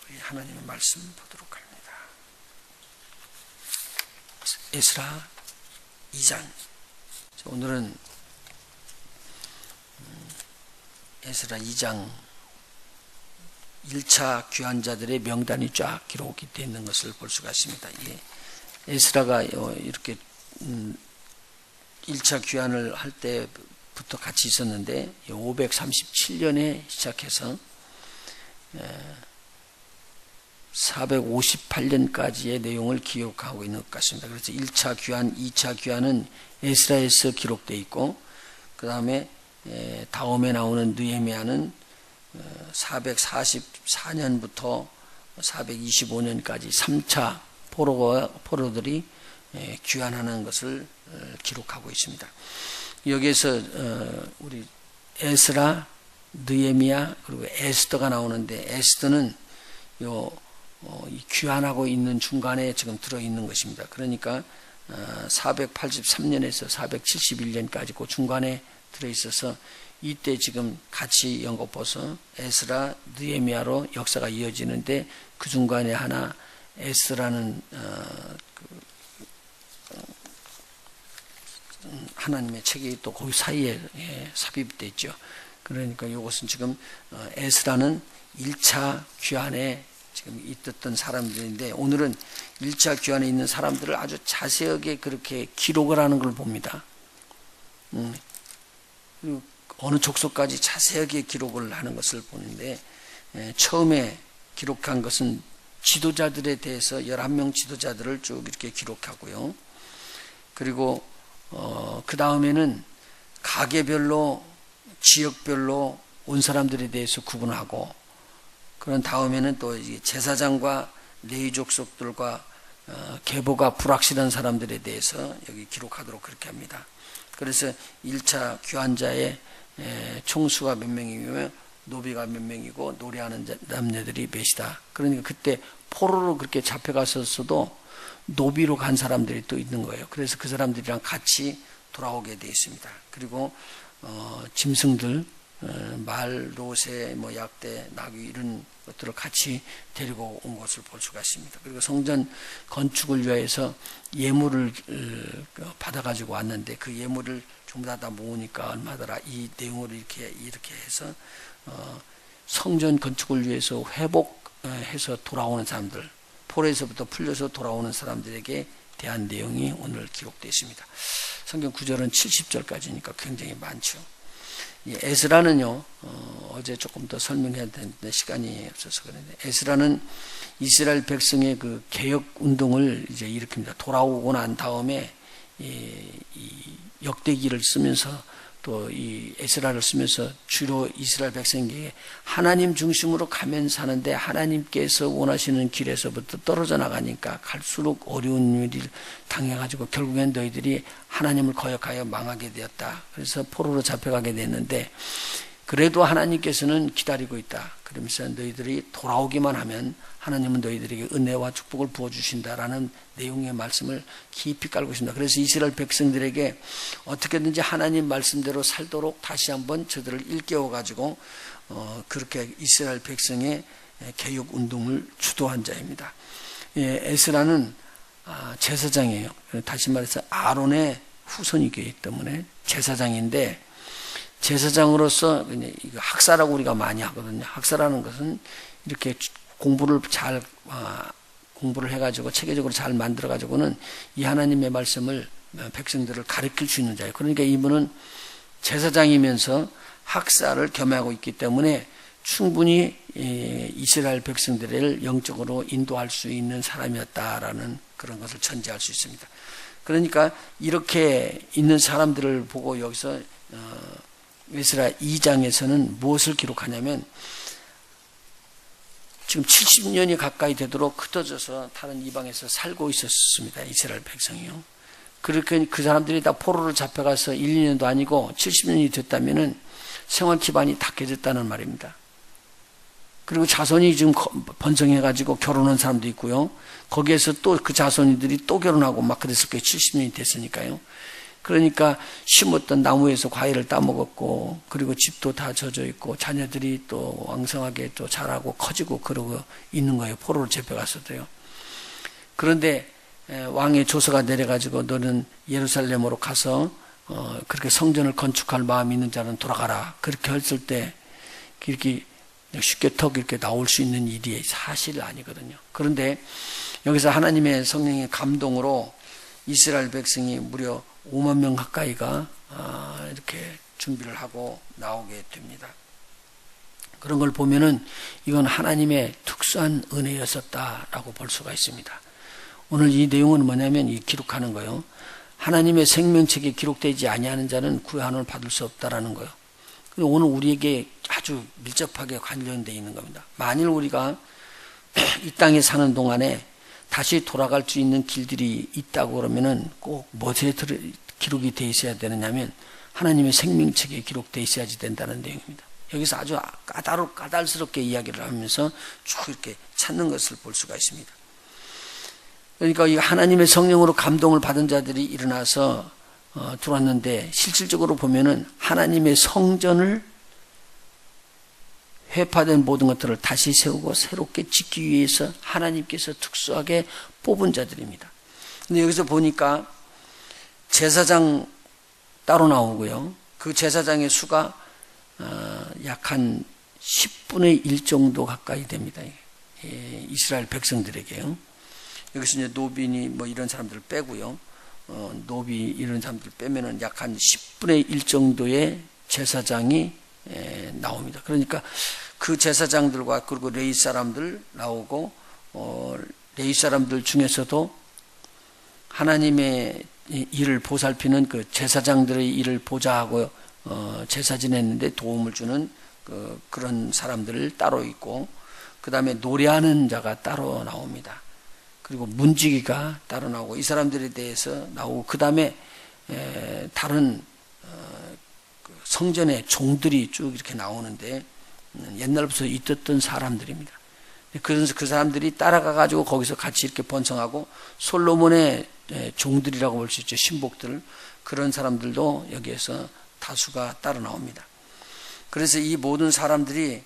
우리 하나님의 말씀 보도록 합니다. 에스라 2장. 오늘은 에스라 2장 1차 귀환자들의 명단이 쫙 기록이 되어 있는 것을 볼 수가 있습니다. 에스라가 이렇게 1차 귀환을 할 때부터 같이 있었는데 537년에 시작해서 458년까지의 내용을 기록하고 있는 것 같습니다. 그래서 1차 귀환, 2차 귀환은 에스라에서 기록되어 있고, 그 다음에 다음에 나오는 느헤미야는 444년부터 425년까지 3차 포로들이 귀환하는 것을 기록하고 있습니다. 여기에서 우리 에스라, 느헤미야 그리고 에스더가 나오는데, 에스더는 귀환하고 있는 중간에 지금 들어있는 것입니다. 그러니까 483년에서 471년까지 그 중간에 들어있어서 이때 지금 같이 연거포서 에스라, 느헤미야로 역사가 이어지는데, 그 중간에 하나 에스라는 하나님의 책이 또 거기 사이에 삽입되어 있죠. 그러니까 이것은 지금 에스라는 1차 귀환에 지금 있었던 사람들인데, 오늘은 1차 귀환에 있는 사람들을 아주 자세하게 그렇게 기록을 하는 걸 봅니다. 그리고 어느 족속까지 자세하게 기록을 하는 것을 보는데, 처음에 기록한 것은 지도자들에 대해서 11명 지도자들을 쭉 이렇게 기록하고요. 그리고 그 다음에는 가게별로, 지역별로 온 사람들에 대해서 구분하고, 그런 다음에는 또 제사장과 레위 족속들과 계보가 불확실한 사람들에 대해서 여기 기록하도록 그렇게 합니다. 그래서 1차 귀환자의 총수가 몇 명이며 노비가 몇 명이고 노래하는 남녀들이 몇이다. 그러니까 그때 포로로 그렇게 잡혀갔었어도 노비로 간 사람들이 또 있는 거예요. 그래서 그 사람들이랑 같이 돌아오게 되어 있습니다. 그리고 짐승들, 말, 노새, 약대, 나귀 이런 것들을 같이 데리고 온 것을 볼 수가 있습니다. 그리고 성전 건축을 위해서 예물을 받아가지고 왔는데, 그 예물을 전부 다 모으니까 얼마더라. 이 내용을 이렇게 해서 성전 건축을 위해서 회복해서 돌아오는 사람들, 포로에서부터 풀려서 돌아오는 사람들에게 대한 내용이 오늘 기록되어 있습니다. 성경 구절은 70절까지니까 굉장히 많죠. 에스라는요, 어제 조금 더 설명해야 되는데 시간이 없어서 그런데, 에스라는 이스라엘 백성의 그 개혁 운동을 이제 일으킵니다. 돌아오고 난 다음에 이 역대기를 쓰면서 또 이 에스라를 쓰면서 주로 이스라엘 백성에게 하나님 중심으로 가면 사는데, 하나님께서 원하시는 길에서부터 떨어져 나가니까 갈수록 어려운 일을 당해가지고 결국엔 너희들이 하나님을 거역하여 망하게 되었다. 그래서 포로로 잡혀가게 됐는데, 그래도 하나님께서는 기다리고 있다. 그러면서 너희들이 돌아오기만 하면 하나님은 너희들에게 은혜와 축복을 부어주신다라는 내용의 말씀을 깊이 깔고 있습니다. 그래서 이스라엘 백성들에게 어떻게든지 하나님 말씀대로 살도록 다시 한번 저들을 일깨워가지고 그렇게 이스라엘 백성의 개혁 운동을 주도한 자입니다. 에스라는 제사장이에요. 다시 말해서 아론의 후손이기 때문에 제사장인데, 제사장으로서 학사라고 우리가 많이 하거든요. 학사라는 것은 이렇게 공부를 해가지고 체계적으로 잘 만들어가지고는 이 하나님의 말씀을 백성들을 가르칠 수 있는 자예요. 그러니까 이분은 제사장이면서 학사를 겸하고 있기 때문에 충분히 이스라엘 백성들을 영적으로 인도할 수 있는 사람이었다라는 그런 것을 전제할 수 있습니다. 그러니까 이렇게 있는 사람들을 보고 여기서 에스라 2장에서는 무엇을 기록하냐면, 지금 70년이 가까이 되도록 흩어져서 다른 이방에서 살고 있었습니다. 이스라엘 백성이요. 그렇게 그 사람들이 다 포로로 잡혀가서 1, 2년도 아니고 70년이 됐다면은 생활 기반이 다 깨졌다는 말입니다. 그리고 자손이 지금 번성해가지고 결혼한 사람도 있고요. 거기에서 또 그 자손이들이 또 결혼하고 막 그랬을 거예요. 70년이 됐으니까요. 그러니까 심었던 나무에서 과일을 따먹었고, 그리고 집도 다 젖어 있고, 자녀들이 또 왕성하게 또 자라고 커지고 그러고 있는 거예요. 포로로 잡혀갔어도요. 그런데 왕의 조서가 내려가지고 너는 예루살렘으로 가서 그렇게 성전을 건축할 마음이 있는 자는 돌아가라. 그렇게 했을 때 이렇게 쉽게 턱 이렇게 나올 수 있는 일이 사실 아니거든요. 그런데 여기서 하나님의 성령의 감동으로 이스라엘 백성이 무려 5만 명 가까이가 이렇게 준비를 하고 나오게 됩니다. 그런 걸 보면은 이건 하나님의 특수한 은혜였었다라고 볼 수가 있습니다. 오늘 이 내용은 뭐냐면 이 기록하는 거요. 하나님의 생명책에 기록되지 아니하는 자는 구원을 받을 수 없다라는 거요. 오늘 우리에게 아주 밀접하게 관련되어 있는 겁니다. 만일 우리가 이 땅에 사는 동안에 다시 돌아갈 수 있는 길들이 있다고 그러면은 꼭 무엇에 기록이 되어 있어야 되느냐면 하나님의 생명책에 기록되어 있어야지 된다는 내용입니다. 여기서 아주 까다롭게 이야기를 하면서 쭉 이렇게 찾는 것을 볼 수가 있습니다. 그러니까 이 하나님의 성령으로 감동을 받은 자들이 일어나서 들어왔는데 실질적으로 보면은 하나님의 성전을 회파된 모든 것들을 다시 세우고 새롭게 짓기 위해서 하나님께서 특수하게 뽑은 자들입니다. 근데 여기서 보니까 제사장 따로 나오고요. 그 제사장의 수가 약 한 10분의 1 정도 가까이 됩니다. 이스라엘 백성들에게요. 여기서 이제 노비니 뭐 이런 사람들을 빼고요. 노비 이런 사람들 빼면은 약 한 10분의 1 정도의 제사장이 나옵니다. 그러니까 그 제사장들과 그리고 레위 사람들 나오고 레위 사람들 중에서도 하나님의 일을 보살피는 그 제사장들의 일을 보좌하고 제사 지냈는데 도움을 주는 그런 사람들 따로 있고, 그 다음에 노래하는 자가 따로 나옵니다. 그리고 문지기가 따로 나오고 이 사람들에 대해서 나오고, 그 다음에 다른 성전의 종들이 쭉 이렇게 나오는데 옛날부터 있었던 사람들입니다. 그래서 그 사람들이 따라가 가지고 거기서 같이 이렇게 번성하고 솔로몬의 종들이라고 볼 수 있죠. 신복들, 그런 사람들도 여기에서 다수가 따로 나옵니다. 그래서 이 모든 사람들이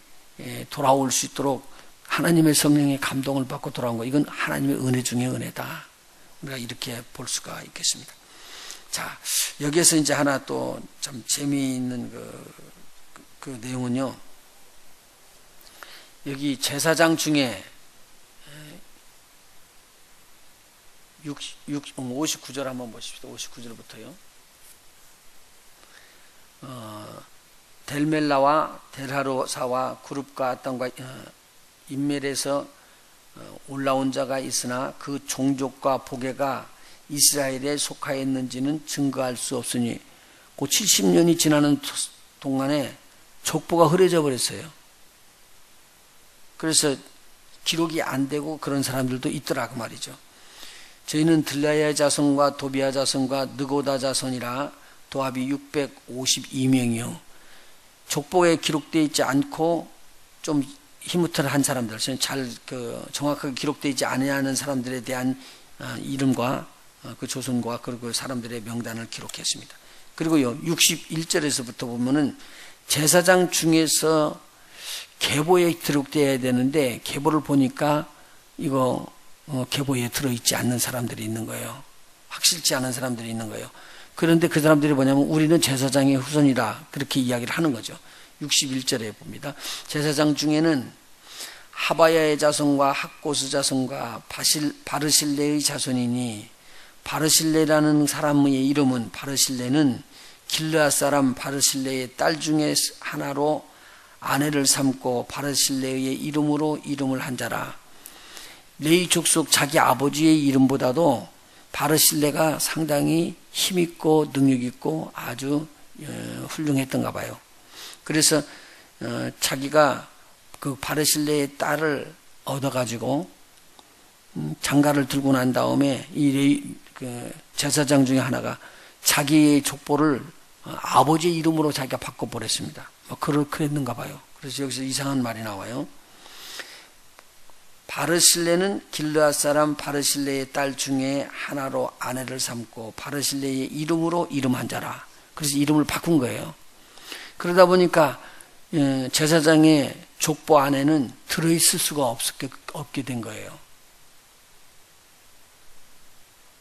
돌아올 수 있도록 하나님의 성령의 감동을 받고 돌아온 거, 이건 하나님의 은혜 중에 은혜다. 우리가 이렇게 볼 수가 있겠습니다. 자, 여기에서 이제 하나 또 참 재미있는 그 내용은요. 여기 제사장 중에 59절 한번 보십시오. 59절부터요. 델멜라와 델하로사와 그룹과 아땅과 인멜에서 올라온 자가 있으나 그 종족과 보게가 이스라엘에 속하였는지는 증거할 수 없으니 그 70년이 지나는 동안에 족보가 흐려져 버렸어요. 그래서 기록이 안 되고 그런 사람들도 있더라고 말이죠. 저희는 들라야 자손과 도비야 자손과 느고다 자손이라 도합이 652명이요. 족보에 기록되어 있지 않고 좀 희무탈한 사람들, 잘 정확하게 기록되어 있지 않은 사람들에 대한 이름과 그 조선과 그리고 사람들의 명단을 기록했습니다. 그리고요, 61절에서부터 보면은 제사장 중에서 계보에 기록되어야 되는데 계보를 보니까 이거 계보에 들어있지 않는 사람들이 있는 거예요. 확실치 않은 사람들이 있는 거예요. 그런데 그 사람들이 뭐냐면 우리는 제사장의 후손이다, 그렇게 이야기를 하는 거죠. 61절에 봅니다. 제사장 중에는 하바야의 자손과 학고스 자손과 바르실레의 자손이니, 바르실레라는 사람의 이름은, 바르실레는 길르앗 사람 바르실레의 딸 중에 하나로 아내를 삼고 바르실레의 이름으로 이름을 한 자라. 레위 족속 자기 아버지의 이름보다도 바르실레가 상당히 힘있고 능력있고 아주 훌륭했던가 봐요. 그래서 자기가 그 바르실레의 딸을 얻어가지고 장가를 들고 난 다음에 이 제사장 중에 하나가 자기의 족보를 아버지의 이름으로 자기가 바꿔버렸습니다. 그랬는가 봐요. 그래서 여기서 이상한 말이 나와요. 바르실레는 길르앗 사람 바르실레의 딸 중에 하나로 아내를 삼고 바르실레의 이름으로 이름한 자라. 그래서 이름을 바꾼 거예요. 그러다 보니까 제사장의 족보 안에는 들어있을 수가 없게 된 거예요.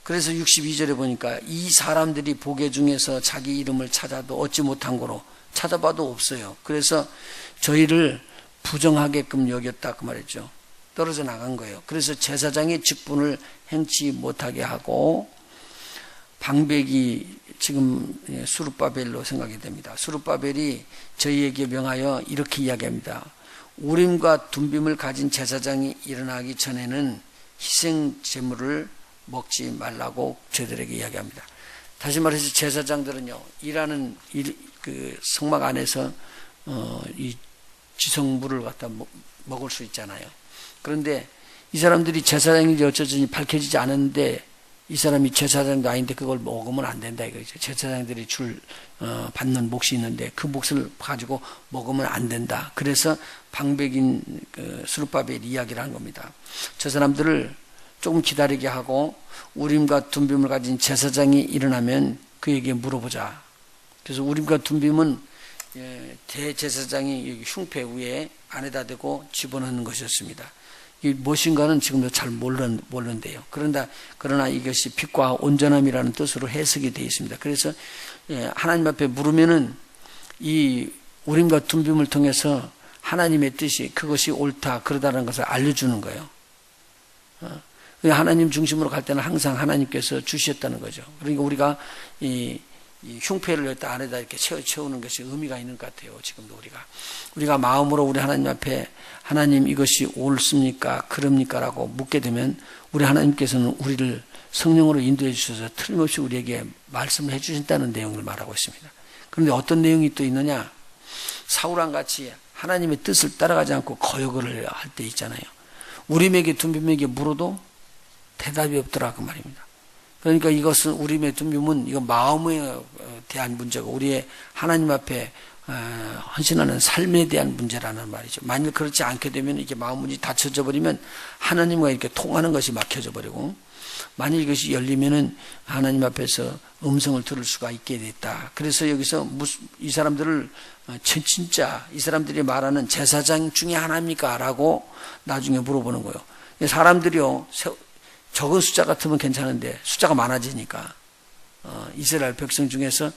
그래서 62절에 보니까 이 사람들이 보게 중에서 자기 이름을 찾아도 얻지 못한 거로 찾아봐도 없어요. 그래서 저희를 부정하게끔 여겼다 그 말이죠. 떨어져 나간 거예요. 그래서 제사장의 직분을 행치 못하게 하고 방백이 지금 수룹바벨로 생각이 됩니다. 수룹바벨이 저희에게 명하여 이렇게 이야기합니다. 우림과 둠빔을 가진 제사장이 일어나기 전에는 희생 제물을 먹지 말라고 저희들에게 이야기합니다. 다시 말해서 제사장들은요, 일하는 그 성막 안에서 이 지성물을 갖다 먹을 수 있잖아요. 그런데 이 사람들이 제사장인지 어쩌든지 밝혀지지 않았는데 이 사람이 제사장도 아닌데 그걸 먹으면 안 된다 이거죠. 제사장들이 받는 몫이 있는데 그 몫을 가지고 먹으면 안 된다. 그래서 방백인 수룹바벨 이야기를 한 겁니다. 저 사람들을 조금 기다리게 하고 우림과 둠빔을 가진 제사장이 일어나면 그에게 물어보자. 그래서 우림과 둠빔은 대제사장이 흉패 위에 안에다 대고 집어넣는 것이었습니다. 이 무엇인가는 지금도 잘 모르는데요. 그러나 이것이 빛과 온전함이라는 뜻으로 해석이 되어 있습니다. 그래서 하나님 앞에 물으면은 이 우림과 둠빔을 통해서 하나님의 뜻이 그것이 옳다 그러다는 것을 알려주는 거예요. 하나님 중심으로 갈 때는 항상 하나님께서 주셨다는 거죠. 그러니까 우리가 이 흉패를 여기다 안에다 이렇게 채우는 것이 의미가 있는 것 같아요. 지금도 우리가 마음으로 우리 하나님 앞에 하나님 이것이 옳습니까? 그럽니까? 라고 묻게 되면 우리 하나님께서는 우리를 성령으로 인도해 주셔서 틀림없이 우리에게 말씀을 해 주신다는 내용을 말하고 있습니다. 그런데 어떤 내용이 또 있느냐? 사울왕 같이 하나님의 뜻을 따라가지 않고 거역을 할 때 있잖아요. 우림에게 둠빔에게 물어도 대답이 없더라 그 말입니다. 그러니까 이것은 우림의 둠빔은 이거 마음에 대한 문제고 우리의 하나님 앞에 헌신하는 삶에 대한 문제라는 말이죠. 만일 그렇지 않게 되면 이게 마음 문이 닫혀져 버리면 하나님과 이렇게 통하는 것이 막혀져 버리고 만일 이것이 열리면은 하나님 앞에서 음성을 들을 수가 있게 됐다. 그래서 여기서 이 사람들을 진짜 이 사람들이 말하는 제사장 중에 하나입니까? 라고 나중에 물어보는 거예요. 사람들이요 적은 숫자 같으면 괜찮은데 숫자가 많아지니까 이스라엘 백성 중에서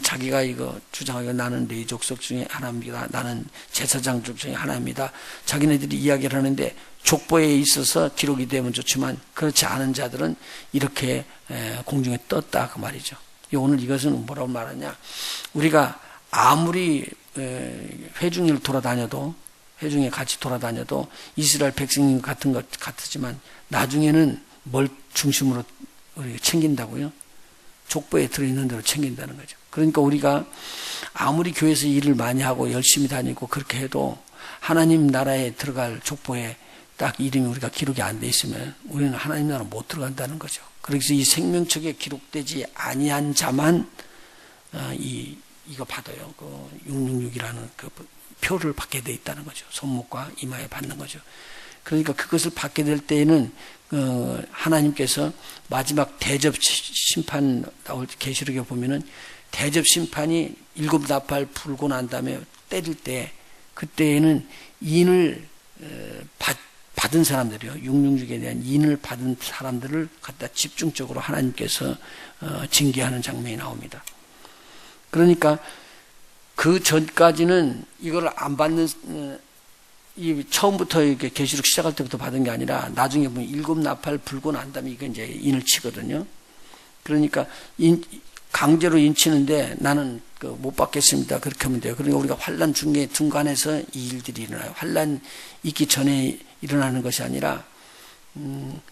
자기가 이거 주장하기가 나는 레위 족속 중에 하나입니다. 나는 제사장 중에 하나입니다. 자기네들이 이야기를 하는데 족보에 있어서 기록이 되면 좋지만 그렇지 않은 자들은 이렇게 공중에 떴다 그 말이죠. 오늘 이것은 뭐라고 말하냐? 우리가 아무리 회중을 돌아다녀도 회중에 같이 돌아다녀도 이스라엘 백성 같은 것 같지만 나중에는 뭘 중심으로 우리가 챙긴다고요? 족보에 들어있는 대로 챙긴다는 거죠. 그러니까 우리가 아무리 교회에서 일을 많이 하고 열심히 다니고 그렇게 해도 하나님 나라에 들어갈 족보에 딱 이름이 우리가 기록이 안 돼 있으면 우리는 하나님 나라 못 들어간다는 거죠. 그래서 이 생명책에 기록되지 아니한 자만 이거 받아요. 그 666이라는 그 표를 받게 돼 있다는 거죠. 손목과 이마에 받는 거죠. 그러니까 그것을 받게 될 때에는 하나님께서 마지막 대접 심판 나올 때 계시록에 보면은 대접 심판이 7 나팔 불고 난 다음에 때릴 때 그때에는 인을 받은 사람들이요. 666에 대한 인을 받은 사람들을 갖다 집중적으로 하나님께서 징계하는 장면이 나옵니다. 그러니까 그 전까지는 이걸 안 받는 이 처음부터 이렇게 계시록 시작할 때부터 받은 게 아니라 나중에 보면 7 나팔 불고 난 다음에 이거 이제 인을 치거든요. 그러니까 강제로 인 치는데 나는 못 받겠습니다. 그렇게 하면 돼요. 그러니까 우리가 환난 중간에서 이 일들이 일어나요. 환난 있기 전에 일어나는 것이 아니라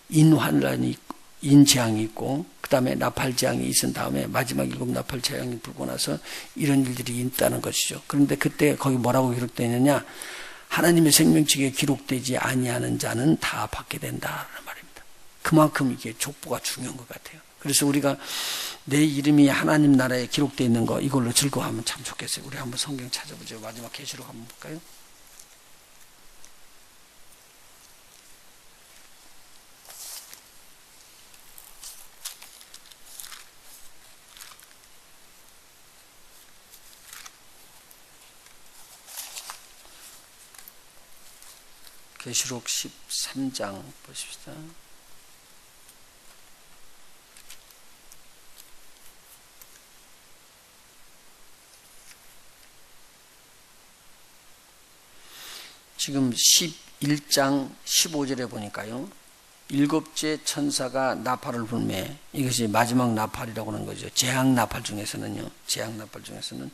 인환란이 인재앙이 있고 그 다음에 나팔재앙이 있은 다음에 마지막 7 나팔 재앙이 불고 나서 이런 일들이 있다는 것이죠. 그런데 그때 거기 뭐라고 기록되어 있느냐? 하나님의 생명책에 기록되지 아니하는 자는 다 받게 된다는 말입니다. 그만큼 이게 족보가 중요한 것 같아요. 그래서 우리가 내 이름이 하나님 나라에 기록되어 있는 거 이걸로 즐거워하면 참 좋겠어요. 우리 한번 성경 찾아보죠. 마지막 계시록 한번 볼까요? 계시록 13장 보십시다. 지금 11장 15절에 보니까요. 일곱째 천사가 나팔을 불매, 이것이 마지막 나팔이라고 하는 거죠. 재앙 나팔 중에서는요. 재앙 나팔 중에서는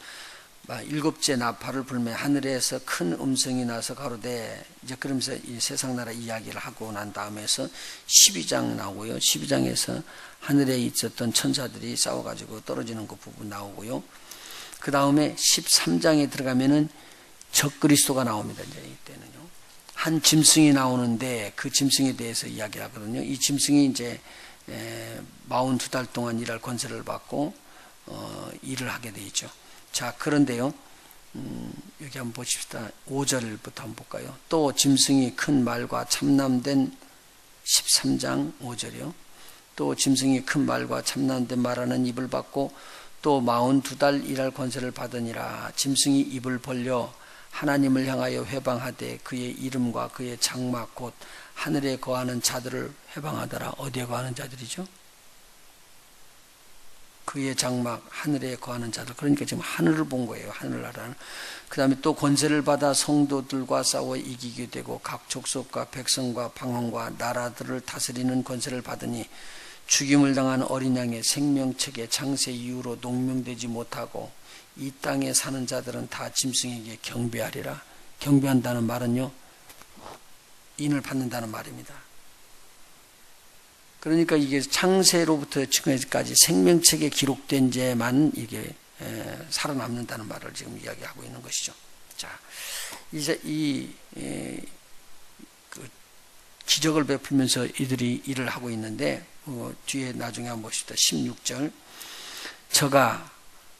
일곱째 나팔을 불매 하늘에서 큰 음성이 나서 가로되, 이제 그러면서 이 세상 나라 이야기를 하고 난 다음에서 12장 나오고요. 12장에서 하늘에 있었던 천사들이 싸워가지고 떨어지는 그 부분 나오고요. 그 다음에 13장에 들어가면은 적그리스도가 나옵니다. 이제 이때는요. 한 짐승이 나오는데 그 짐승에 대해서 이야기하거든요. 이 짐승이 이제 42달 동안 일할 권세를 받고 일을 하게 돼 있죠. 자, 그런데요. 여기 한번 보십시다. 5절부터 한번 볼까요? 또 짐승이 큰 말과 참남된 13장 5절이요. 또 짐승이 큰 말과 참남된 말하는 입을 받고 또 42달 일할 권세를 받으니라. 짐승이 입을 벌려 하나님을 향하여 회방하되 그의 이름과 그의 장막 곧 하늘에 거하는 자들을 회방하더라. 어디에 거하는 자들이죠? 그의 장막, 하늘에 거하는 자들. 그러니까 지금 하늘을 본 거예요. 하늘나라는. 그 다음에 또 권세를 받아 성도들과 싸워 이기게 되고 각 족속과 백성과 방언과 나라들을 다스리는 권세를 받으니 죽임을 당한 어린 양의 생명책의 창세 이후로 농명되지 못하고 이 땅에 사는 자들은 다 짐승에게 경배하리라. 경배한다는 말은요, 인을 받는다는 말입니다. 그러니까 이게 창세로부터 지금까지 생명책에 기록된 죄만 이게 살아남는다는 말을 지금 이야기하고 있는 것이죠. 자, 이제 그 기적을 베풀면서 이들이 일을 하고 있는데 뒤에 나중에 한번 봅시다. 16절. 저가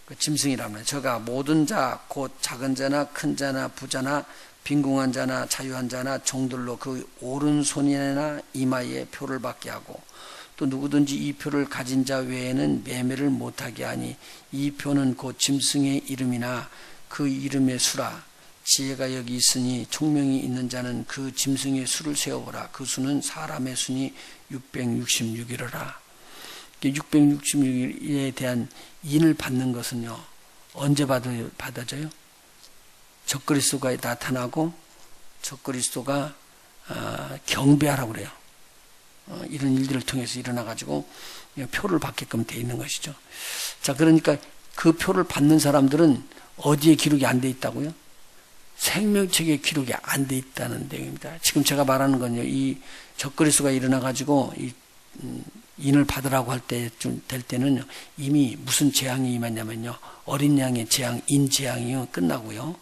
그 짐승이라면 저가 모든 자 곧 작은 자나 큰 자나 부자나 빈궁한 자나 자유한 자나 종들로 그 오른손이나 이마에 표를 받게 하고 또 누구든지 이 표를 가진 자 외에는 매매를 못하게 하니 이 표는 곧 짐승의 이름이나 그 이름의 수라. 지혜가 여기 있으니 총명이 있는 자는 그 짐승의 수를 세어보라. 그 수는 사람의 수니 666이로라. 666일에 대한 인을 받는 것은요, 언제 받아져요? 적그리스도가 나타나고 적그리스도가 경배하라고 그래요. 이런 일들을 통해서 일어나가지고 표를 받게끔 돼 있는 것이죠. 자, 그러니까 그 표를 받는 사람들은 어디에 기록이 안 돼 있다고요? 생명책에 기록이 안 돼 있다는 내용입니다. 지금 제가 말하는 건요, 이 적그리스도가 일어나가지고 인을 받으라고 할 때쯤 될 때는 이미 무슨 재앙이 임했냐면요, 어린 양의 재앙, 인 재앙이요 끝나고요.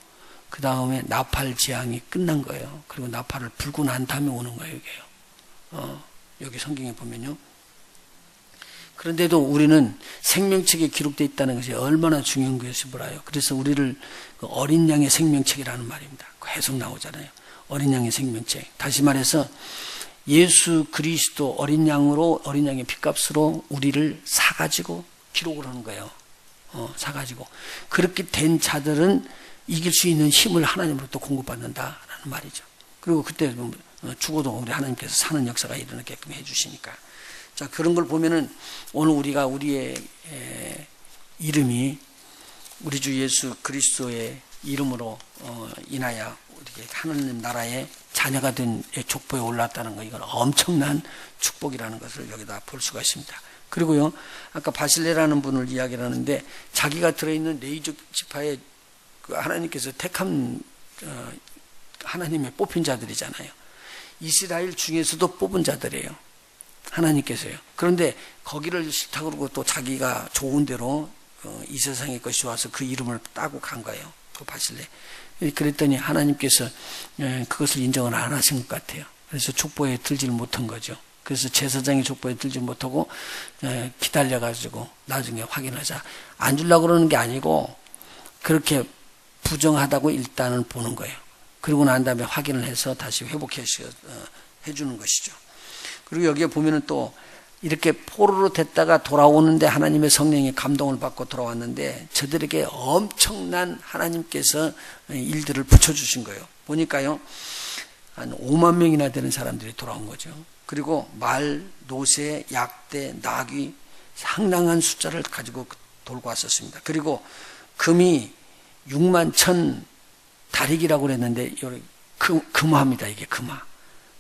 그 다음에 나팔 재앙이 끝난 거예요. 그리고 나팔을 불고 난 다음에 오는 거예요, 이게요. 여기 성경에 보면요. 그런데도 우리는 생명책에 기록되어 있다는 것이 얼마나 중요한 것이 뭐라요. 그래서 우리를 어린 양의 생명책이라는 말입니다. 계속 나오잖아요. 어린 양의 생명책. 다시 말해서 예수 그리스도 어린 양으로, 어린 양의 핏값으로 우리를 사가지고 기록을 하는 거예요. 사가지고. 그렇게 된 자들은 이길 수 있는 힘을 하나님으로부터 공급받는다라는 말이죠. 그리고 그때 죽어도 우리 하나님께서 사는 역사가 일어나게끔 해주시니까. 자, 그런 걸 보면은 오늘 우리가 우리의 이름이 우리 주 예수 그리스도의 이름으로 인하여 우리 하나님 나라의 자녀가 된 족보에 올랐다는 거, 이건 엄청난 축복이라는 것을 여기다 볼 수가 있습니다. 그리고요, 아까 바실레라는 분을 이야기를 하는데 자기가 들어있는 레위족 지파에 그 하나님께서 택한 하나님의 뽑힌 자들이잖아요. 이스라엘 중에서도 뽑은 자들이에요. 하나님께서요. 그런데 거기를 싫다고 그러고 또 자기가 좋은 대로 이 세상의 것이 와서 그 이름을 따고 간 거예요. 그 바실레. 그랬더니 하나님께서 그것을 인정을 안 하신 것 같아요. 그래서 족보에 들지를 못한 거죠. 그래서 제사장의 족보에 들지 못하고 기다려가지고 나중에 확인하자. 안 주려고 그러는 게 아니고 그렇게 부정하다고 일단은 보는 거예요. 그러고 난 다음에 확인을 해서 다시 회복해 주는 것이죠. 그리고 여기에 보면은 또 이렇게 포로로 됐다가 돌아오는데 하나님의 성령의 감동을 받고 돌아왔는데 저들에게 엄청난 하나님께서 일들을 붙여주신 거예요. 보니까요, 한 5만 명이나 되는 사람들이 돌아온 거죠. 그리고 말, 노새, 약대, 나귀 상당한 숫자를 가지고 돌고 왔었습니다. 그리고 금이 6만 1천 다릭이라고 그랬는데 금화입니다. 이게 금화.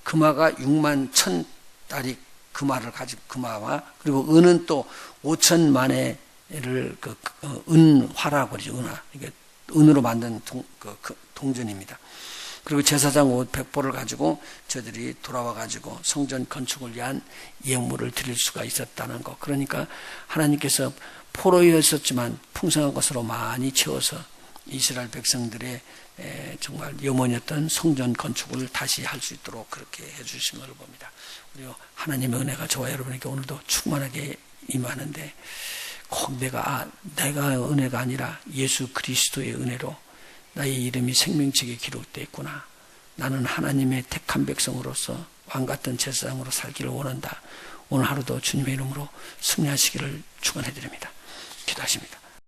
금화가 6만 1천 다릭 금화를 가지고 금화와 그리고 은은 또 5천만회를 은화라고 그러죠. 은화. 이게 은으로 만든 동전입니다. 그리고 제사장 옷 100보를 가지고 저들이 돌아와 가지고 성전 건축을 위한 예물을 드릴 수가 있었다는 것. 그러니까 하나님께서 포로였었지만 풍성한 것으로 많이 채워서 이스라엘 백성들의 정말 염원이었던 성전 건축을 다시 할 수 있도록 그렇게 해주신 것을 봅니다. 그리고 하나님의 은혜가 저와 여러분에게 오늘도 충만하게 임하는데 꼭 내가 은혜가 아니라 예수 그리스도의 은혜로 나의 이름이 생명책에 기록되어 있구나. 나는 하나님의 택한 백성으로서 왕같은 제사장으로 살기를 원한다. 오늘 하루도 주님의 이름으로 승리하시기를 축원해드립니다. 기도하십니다.